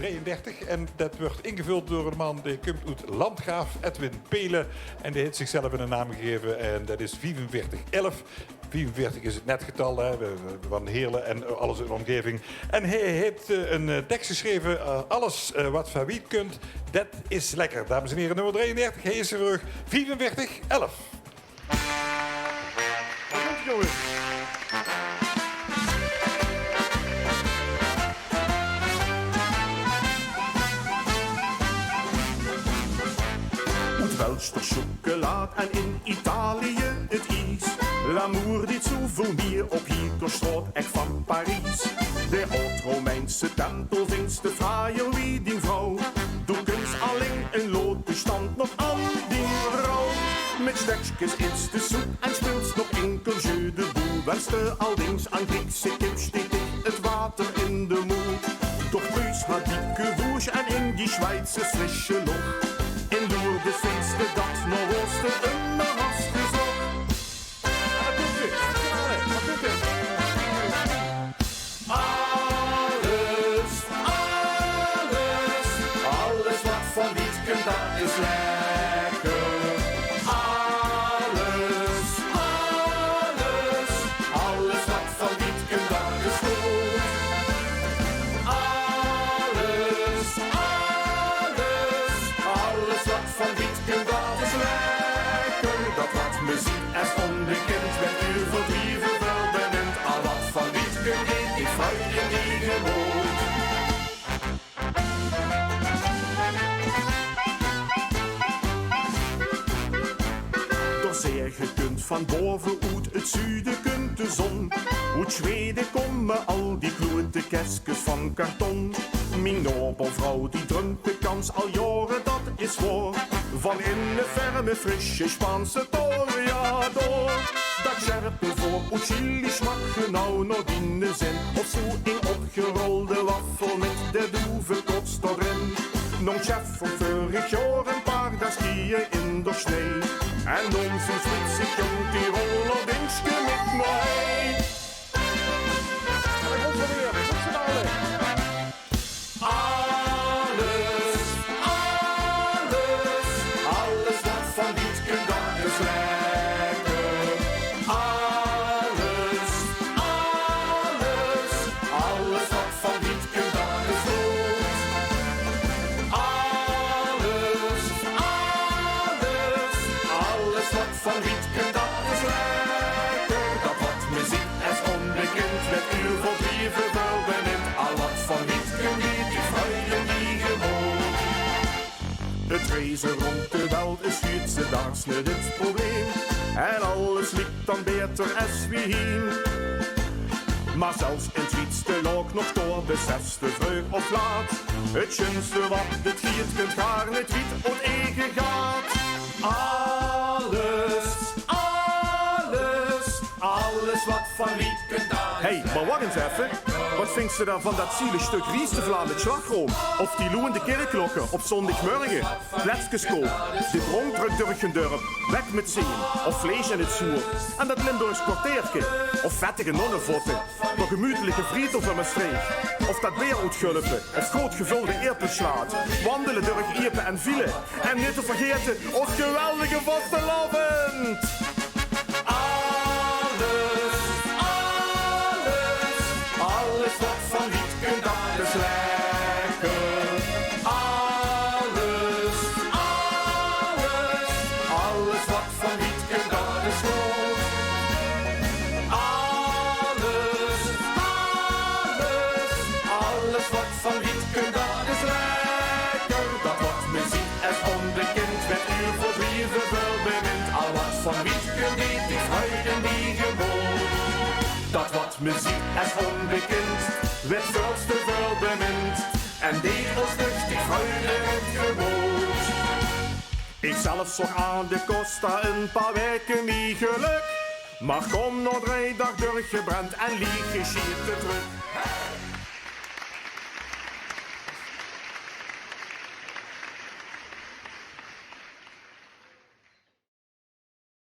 33 en dat wordt ingevuld door een man die komt uit Landgraaf, Edwin Pelen. En die heeft zichzelf een naam gegeven en dat is 4511. 44 is het netgetal, hè. We van Heerlen en alles in de omgeving. En hij heeft een tekst geschreven, alles wat van wiet kunt, dat is lekker. Dames en heren, nummer 33, hij is er terug, 4511. Goed, jongens. Welster chocolade en in Italië het ijs. L'amour dit souvenir op Hiekerstraat, echt van Parijs. De oud-Romeinse tempel vindt de fraaie weddingvrouw. Doe kunst alleen een loodbestand nog aan die vrouw. Met stekjes is de soep en speelt nog enkel jeu de boel. Wenste aldings aan Griekse kip steekt het water in de moel. Doch Preus had dikke woes en in die Schweitse frische lucht. In Lourdes feest de dag nog oosten een maras gezocht. Alles wat van wiet kunt, dat is lekker. Alles wat van wiet kunt, dat is goed. Alles wat van wiet kunt, dat is lekker. Dat wat muziek en onbekend met uw verdrieven wel benent. Al wat van wiet kunt, eet ik fruit in die gewoon. Je kunt van boven uit het zuiden kunt de zon. Uit Zweden komen al die kloete keskes van karton. Mijn nobelvrouw die drumt de kans al jaren, dat is voor. Van in de ferme frische Spaanse toreador. Dat scherpe voor uit chili smaak nou nog in de zin. Of zo in opgerolde waffel met de doeve kots erin. Non chef voor vorig jaar een paar daar skiën in de snee. En onze Zwitser jong die rollen dingske met mij. Alles wat van wiet kunt, dat is lekker. Alles wat van wiet kunt, dat is goed. Alles wat van wiet kunt, dat is lekker. Dat wat muziek is onbekend, met uw verdrieven wel benint. Al wat van wiet kunt, eet die fruiten die gewoon. Het reizen rond de wereld is fietsen, daar is niet het probleem. En alles liep dan beter als wie heen. Maar zelfs in het wietste look nog door besefst de vreugd of laat. Het schönste wat het giet kunt gaan, het wiet oneigen gaat. Alles wat van wiet kunt daar. Hey, maar wacht eens even. Wat vindt ze dan van dat zielig stuk riestevla met slagroom? Of die loeiende kerkklokken op zondagmorgen? Kletskoop, de bronkdruk weg met zingen. Of vlees in het zoer. En dat Limburgs kwartiertje. Of vettige nonnenvotten. Nog gemütelijke frieten van mijn streek. Of dat beeroetgulpen. Of groot gevulde eerpenslaat. Wandelen door iepen en vielen. En niet te vergeten, ons geweldige vasteloavesakt. Alles wat van wiet kunt, dat is lekker. Alles wat van wiet kunt, dat is goed. Alles wat van wiet kunt, dat is lekker. Dat wat muziek is onbekend, met uw verdrieven wel benint. Al wat van wiet kunt, eet die fruiten die gewoon. Dat wat muziek is onbekend, werd zelfs te veel bemind. En deed ons dus die vreugde het gemoed. Ik zelf zag aan de Costa een paar weken niet geluk. Maar kom nog 3 dagen doorgebrand en lieg geschiet te druk.